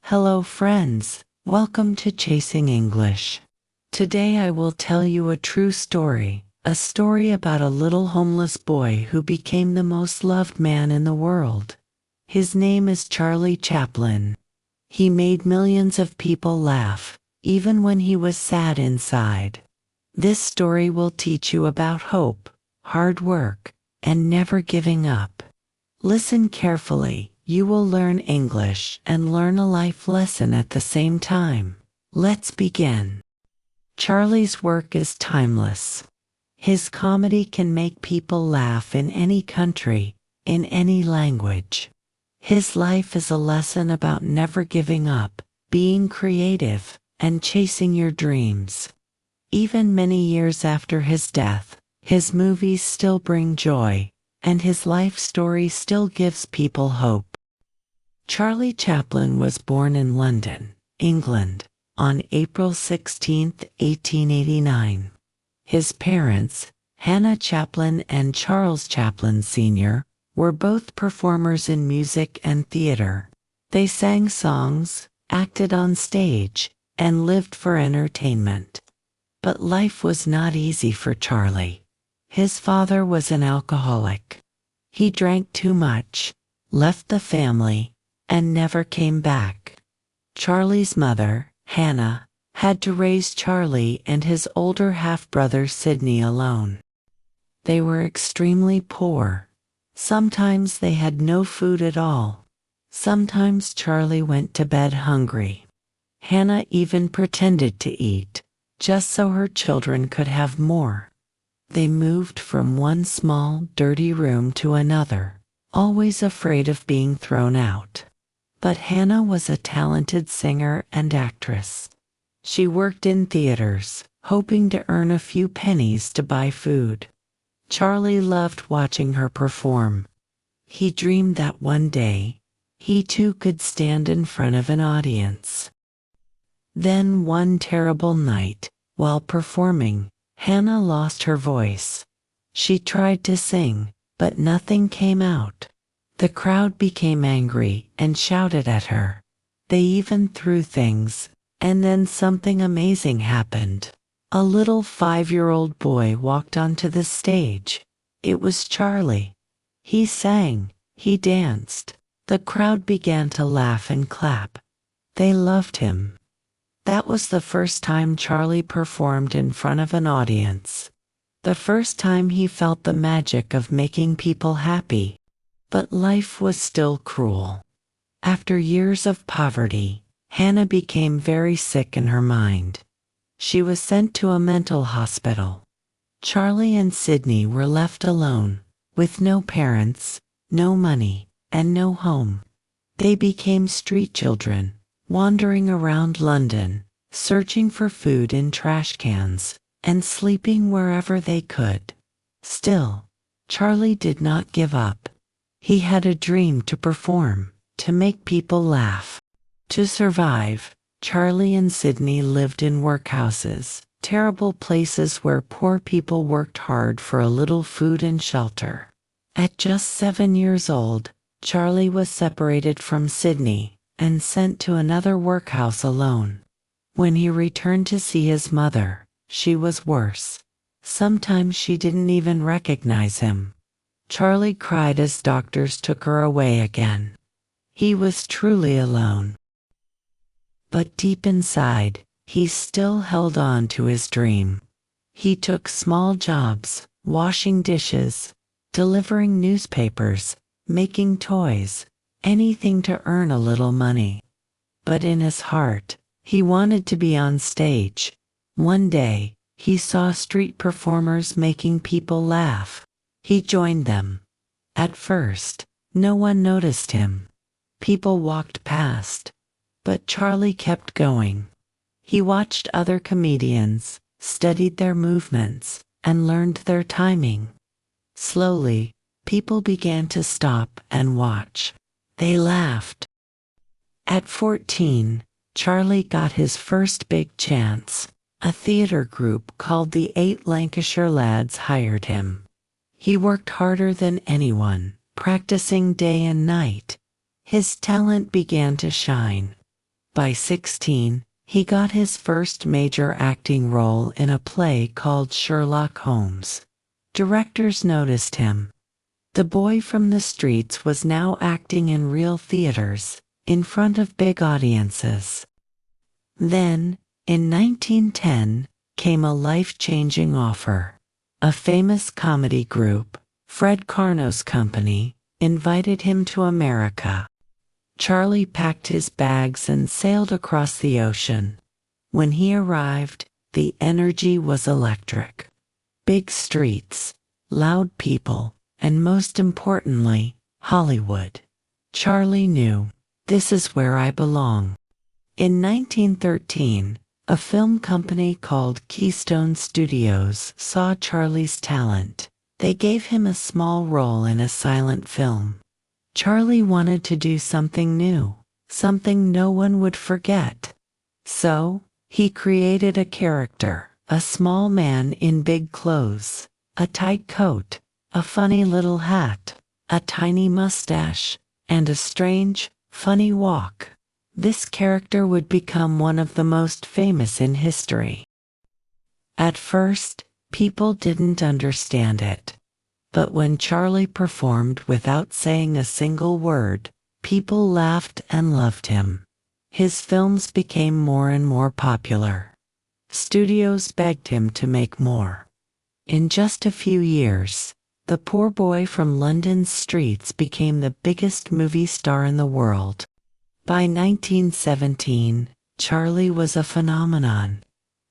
Hello friends, welcome to Chasing English. Today I will tell you a true story, a story about a little homeless boy who became the most loved man in the world. His name is Charlie Chaplin. He made millions of people laugh, even when he was sad inside. This story will teach you about hope, hard work, and never giving up. Listen carefully. You will learn English and learn a life lesson at the same time. Let's begin. Charlie's work is timeless. His comedy can make people laugh in any country, in any language. His life is a lesson about never giving up, being creative, and chasing your dreams. Even many years after his death, his movies still bring joy, and his life story still gives people hope. Charlie Chaplin was born in London, England, on April 16, 1889. His parents, Hannah Chaplin and Charles Chaplin Sr., were both performers in music and theater. They sang songs, acted on stage, and lived for entertainment. But life was not easy for Charlie. His father was an alcoholic. He drank too much, left the family, and never came back. Charlie's mother, Hannah, had to raise Charlie and his older half-brother Sidney alone. They were extremely poor. Sometimes they had no food at all. Sometimes Charlie went to bed hungry. Hannah even pretended to eat, just so her children could have more. They moved from one small, dirty room to another, always afraid of being thrown out. But Hannah was a talented singer and actress. She worked in theaters, hoping to earn a few pennies to buy food. Charlie loved watching her perform. He dreamed that one day, he too could stand in front of an audience. Then one terrible night, while performing, Hannah lost her voice. She tried to sing, but nothing came out. The crowd became angry and shouted at her. They even threw things, and then something amazing happened. A little 5-year-old boy walked onto the stage. It was Charlie. He sang, he danced. The crowd began to laugh and clap. They loved him. That was the first time Charlie performed in front of an audience. The first time he felt the magic of making people happy. But life was still cruel. After years of poverty, Hannah became very sick in her mind. She was sent to a mental hospital. Charlie and Sidney were left alone, with no parents, no money, and no home. They became street children, wandering around London, searching for food in trash cans, and sleeping wherever they could. Still, Charlie did not give up. He had a dream to perform, to make people laugh. To survive, Charlie and Sidney lived in workhouses, terrible places where poor people worked hard for a little food and shelter. At just 7 years old, Charlie was separated from Sidney and sent to another workhouse alone. When he returned to see his mother, she was worse. Sometimes she didn't even recognize him. Charlie cried as doctors took her away again. He was truly alone. But deep inside, he still held on to his dream. He took small jobs, washing dishes, delivering newspapers, making toys, anything to earn a little money. But in his heart, he wanted to be on stage. One day, he saw street performers making people laugh. He joined them. At first, no one noticed him. People walked past. But Charlie kept going. He watched other comedians, studied their movements, and learned their timing. Slowly, people began to stop and watch. They laughed. At 14, Charlie got his first big chance. A theater group called the 8 Lancashire Lads hired him. He worked harder than anyone, practicing day and night. His talent began to shine. By 16, he got his first major acting role in a play called Sherlock Holmes. Directors noticed him. The boy from the streets was now acting in real theaters, in front of big audiences. Then, in 1910, came a life-changing offer. A famous comedy group, Fred Carno's company, invited him to America. Charlie packed his bags and sailed across the ocean. When he arrived, the energy was electric. Big streets, loud people, and most importantly, Hollywood. Charlie knew, this is where I belong. In 1913, a film company called Keystone Studios saw Charlie's talent. They gave him a small role in a silent film. Charlie wanted to do something new, something no one would forget. So, he created a character, a small man in big clothes, a tight coat, a funny little hat, a tiny mustache, and a strange, funny walk. This character would become one of the most famous in history. At first, people didn't understand it. But when Charlie performed without saying a single word, people laughed and loved him. His films became more and more popular. Studios begged him to make more. In just a few years, the poor boy from London's streets became the biggest movie star in the world. By 1917, Charlie was a phenomenon.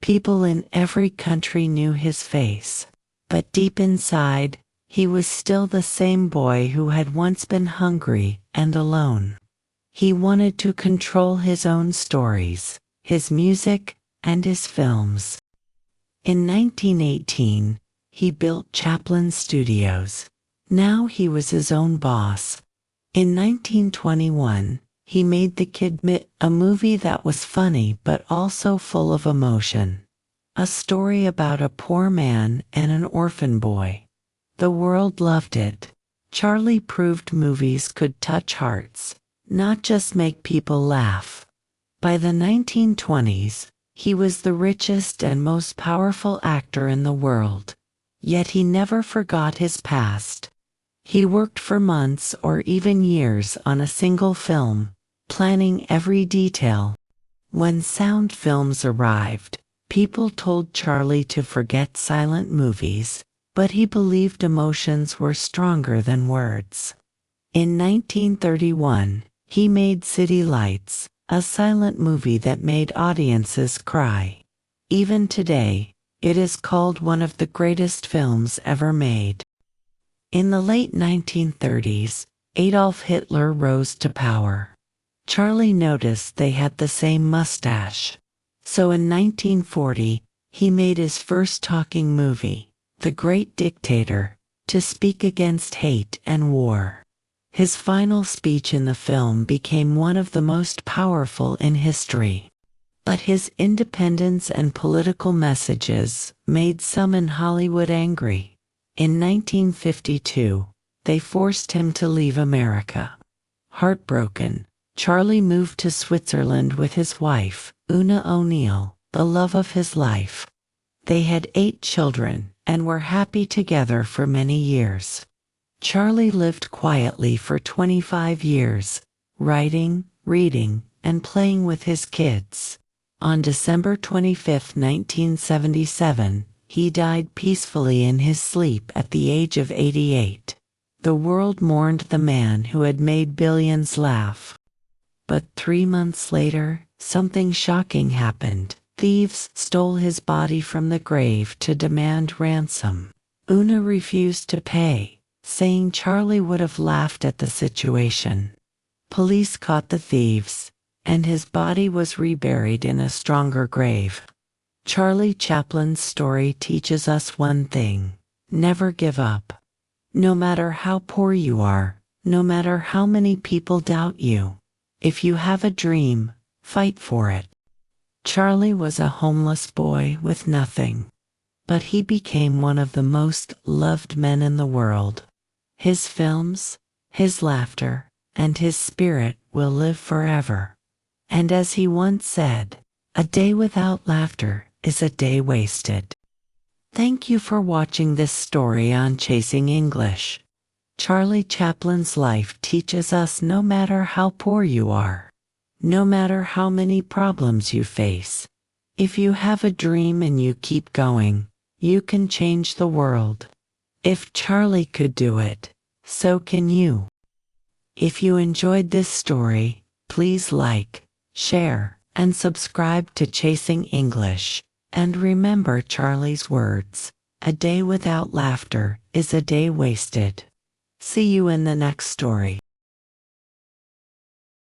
People in every country knew his face. But deep inside, he was still the same boy who had once been hungry and alone. He wanted to control his own stories, his music, and his films. In 1918, he built Chaplin Studios. Now he was his own boss. In 1921, he made The Kid Mit, a movie that was funny but also full of emotion. A story about a poor man and an orphan boy. The world loved it. Charlie proved movies could touch hearts, not just make people laugh. By the 1920s, he was the richest and most powerful actor in the world. Yet he never forgot his past. He worked for months or even years on a single film, planning every detail. When sound films arrived, people told Charlie to forget silent movies, but he believed emotions were stronger than words. In 1931, he made City Lights, a silent movie that made audiences cry. Even today, it is called one of the greatest films ever made. In the late 1930s, Adolf Hitler rose to power. Charlie noticed they had the same mustache. So in 1940, he made his first talking movie, The Great Dictator, to speak against hate and war. His final speech in the film became one of the most powerful in history. But his independence and political messages made some in Hollywood angry. In 1952, they forced him to leave America. Heartbroken, Charlie moved to Switzerland with his wife, Una O'Neill, the love of his life. They had 8 children and were happy together for many years. Charlie lived quietly for 25 years, writing, reading, and playing with his kids. On December 25, 1977, he died peacefully in his sleep at the age of 88. The world mourned the man who had made billions laugh. But 3 months later, something shocking happened. Thieves stole his body from the grave to demand ransom. Una refused to pay, saying Charlie would have laughed at the situation. Police caught the thieves, and his body was reburied in a stronger grave. Charlie Chaplin's story teaches us one thing: never give up. No matter how poor you are, no matter how many people doubt you, if you have a dream, fight for it. Charlie was a homeless boy with nothing, but he became one of the most loved men in the world. His films, his laughter, and his spirit will live forever. And as he once said, a day without laughter is a day wasted. Thank you for watching this story on Chasing English. Charlie Chaplin's life teaches us no matter how poor you are, no matter how many problems you face, if you have a dream and you keep going, you can change the world. If Charlie could do it, so can you. If you enjoyed this story, please like, share, and subscribe to Chasing English. And remember Charlie's words, a day without laughter is a day wasted. See you in the next story.